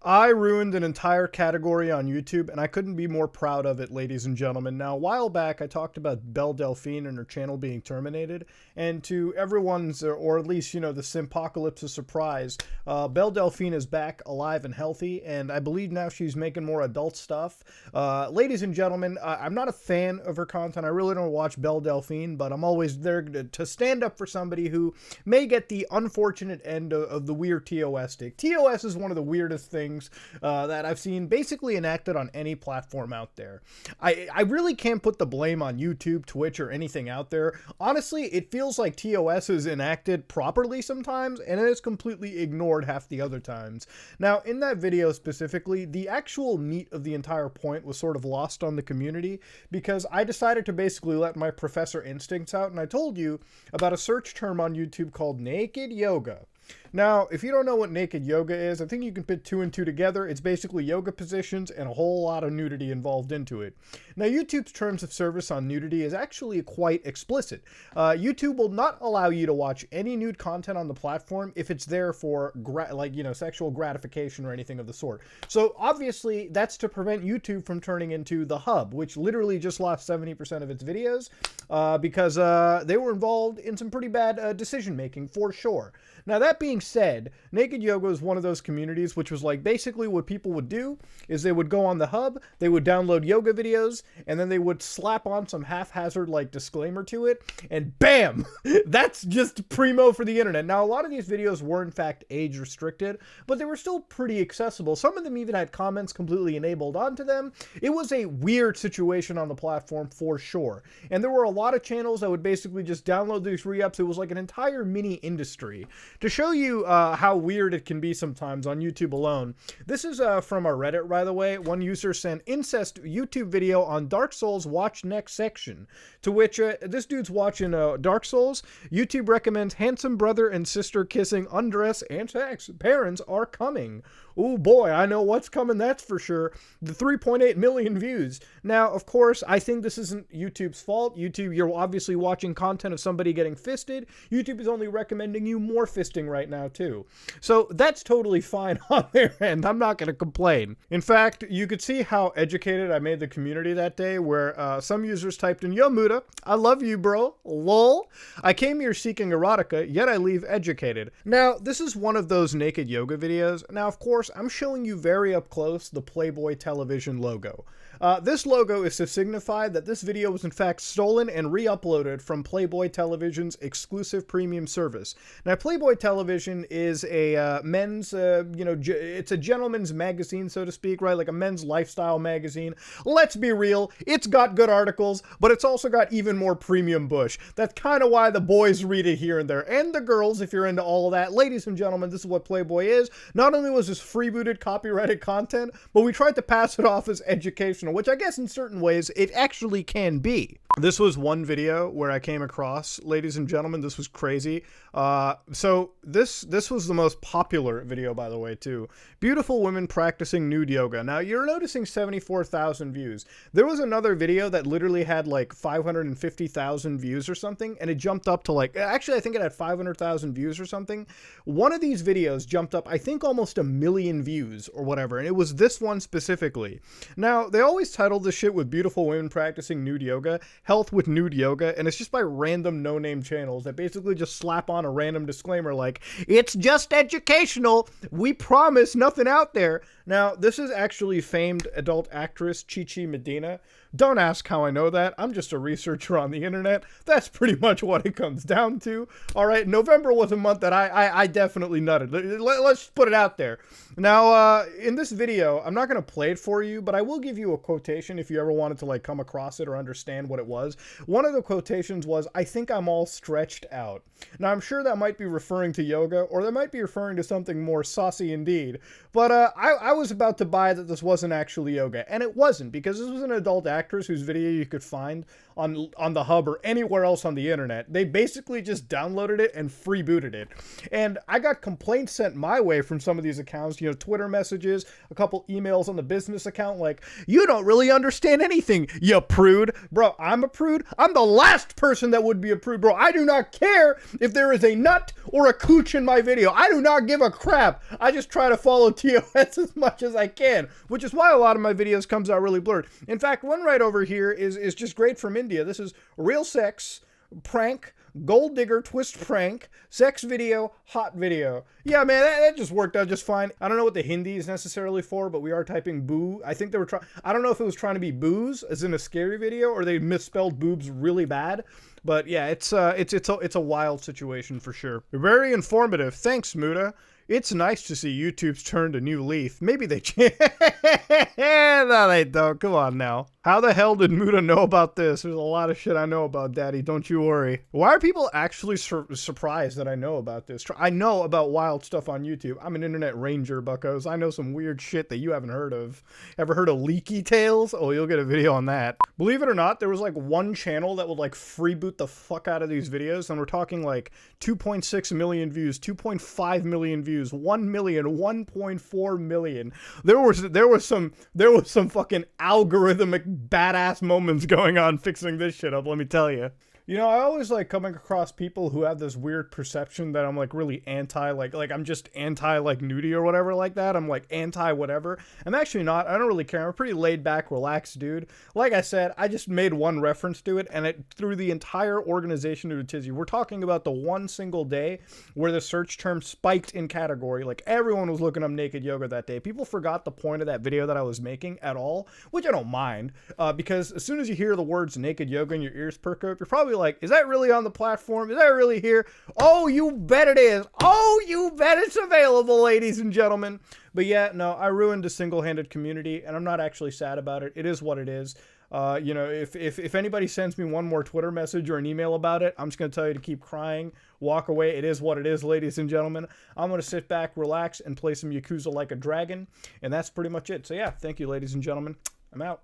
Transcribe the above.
I ruined an entire category on YouTube, and I couldn't be more proud of it, ladies and gentlemen. Now, a while back, I talked about Belle Delphine and her channel being terminated, and to everyone's, or at least, the Simpocalypse's surprise, Belle Delphine is back alive and healthy, and I believe now she's making more adult stuff. Ladies and gentlemen, I'm not a fan of her content. I really don't watch Belle Delphine, but I'm always there to stand up for somebody who may get the unfortunate end of the weird TOS stick. TOS is one of the weirdest things that I've seen basically enacted on any platform out there. I really can't put the blame on YouTube, Twitch, or anything out there. Honestly, it feels like TOS is enacted properly sometimes, and it is completely ignored half the other times. Now, in that video specifically, the actual meat of the entire point was sort of lost on the community, because I decided to basically let my professor instincts out, and I told you about a search term on YouTube called naked yoga. Now, if you don't know what naked yoga is, I think you can put two and two together. It's basically yoga positions and a whole lot of nudity involved into it. Now, YouTube's terms of service on nudity is actually quite explicit. YouTube will not allow you to watch any nude content on the platform if it's there for, sexual gratification or anything of the sort. So, obviously, that's to prevent YouTube from turning into the hub, which literally just lost 70% of its videos because they were involved in some pretty bad decision-making, for sure. Now, that being said, naked yoga is one of those communities which was like basically what people would do is they would go on the hub, they would download yoga videos, and then they would slap on some haphazard like disclaimer to it, and bam! That's just primo for the internet. Now, a lot of these videos were in fact age restricted, but they were still pretty accessible. Some of them even had comments completely enabled onto them. It was a weird situation on the platform for sure. And there were a lot of channels that would basically just download these re-ups. It was like an entire mini industry. To show you how weird it can be sometimes on YouTube alone, this is from our Reddit, by the way. One user sent incest YouTube video on Dark Souls watch next section, to which this dude's watching Dark Souls. YouTube recommends handsome brother and sister kissing, undress, and sex. Parents are coming. Oh boy, I know what's coming, that's for sure. The 3.8 million views. Now, of course, I think this isn't YouTube's fault. YouTube, you're obviously watching content of somebody getting fisted. YouTube is only recommending you more fisting right now, too. So that's totally fine on their end. I'm not going to complain. In fact, you could see how educated I made the community that day, where some users typed in, "Yo, Muda, I love you, bro. Lol. I came here seeking erotica, yet I leave educated." Now, this is one of those naked yoga videos. Now, of course, I'm showing you very up close the Playboy Television logo. This logo is to signify that this video was in fact stolen and re-uploaded from Playboy Television's exclusive premium service. Now, Playboy Television is a men's, it's a gentleman's magazine, so to speak, right? Like a men's lifestyle magazine. Let's be real, it's got good articles, but it's also got even more premium bush. That's kind of why the boys read it here and there, and the girls, if you're into all of that. Ladies and gentlemen, this is what Playboy is. Not only was this freebooted, copyrighted content, but we tried to pass it off as educational, which I guess in certain ways it actually can be. This was one video where I came across, ladies and gentlemen, this was crazy. So this was the most popular video, by the way, too. Beautiful women practicing nude yoga. Now, you're noticing 74,000 views. There was another video that literally had like 550,000 views or something, and it jumped up to like, actually, I think it had 500,000 views or something. One of these videos jumped up, I think, almost 1 million views or whatever, and it was this one specifically. Now, they always title this shit with beautiful women practicing nude yoga, health with nude yoga, and it's just by random no-name channels that basically just slap on a random disclaimer like, "It's just educational, we promise nothing out there." Now, this is actually famed adult actress Chi Medina. Don't ask how I know that. I'm just a researcher on the internet. That's pretty much what it comes down to. All right, November was a month that I definitely nutted. Let's put it out there. Now, in this video, I'm not going to play it for you, but I will give you a quotation if you ever wanted to like come across it or understand what it was. One of the quotations was, "I think I'm all stretched out." Now, I'm sure that might be referring to yoga, or that might be referring to something more saucy indeed. But I was about to buy that this wasn't actually yoga, and it wasn't, because this was an adult actress actors whose video you could find on the hub or anywhere else on the internet. They basically just downloaded it and freebooted it. And I got complaints sent my way from some of these accounts, you know, Twitter messages, a couple emails on the business account like, you don't really understand anything, you prude. Bro, I'm a prude. I'm the last person that would be a prude, bro. I do not care if there is a nut or a cooch in my video. I do not give a crap. I just try to follow TOS as much as I can, which is why a lot of my videos comes out really blurred. In fact, one right over here is just great from India. This is real sex, prank, gold digger twist prank, sex video, hot video. Yeah, man, that just worked out just fine. I don't know what the Hindi is necessarily for, but we are typing boo. I think they were trying, I don't know if it was trying to be booze as in a scary video or they misspelled boobs really bad. But yeah, it's a wild situation for sure. Very informative. Thanks, Muda. It's nice to see YouTube's turned a new leaf. Maybe they change. No, they don't. Come on now. How the hell did Muda know about this? There's a lot of shit I know about, Daddy. Don't you worry. Why are people actually surprised that I know about this? I know about wild stuff on YouTube. I'm an internet ranger, buckos. I know some weird shit that you haven't heard of. Ever heard of Leaky Tales? Oh, you'll get a video on that. Believe it or not, there was like one channel that would like freeboot the fuck out of these videos, and we're talking like 2.6 million views, 2.5 million views, 1 million, 1.4 million. There was some fucking algorithmic badass moments going on fixing this shit up, let me tell you. You know, I always like coming across people who have this weird perception that I'm like really anti, like I'm just anti like nudie or whatever like that. I'm like anti whatever. I'm actually not. I don't really care. I'm a pretty laid back, relaxed dude. Like I said, I just made one reference to it and it threw the entire organization to a tizzy. We're talking about the one single day where the search term spiked in category. Like everyone was looking up naked yoga that day. People forgot the point of that video that I was making at all, which I don't mind because as soon as you hear the words naked yoga and your ears perk up, you're probably like, is that really on the platform? Is that really here? Oh, you bet it is. Oh, you bet it's available, ladies and gentlemen. But yeah, no, I ruined a single-handed community, and I'm not actually sad about it. It is what it is. You know, if anybody sends me one more Twitter message or an email about it, I'm just going to tell you to keep crying, walk away. It is what it is, ladies and gentlemen. I'm going to sit back, relax, and play some Yakuza Like a Dragon, and that's pretty much it. So yeah, thank you, ladies and gentlemen. I'm out.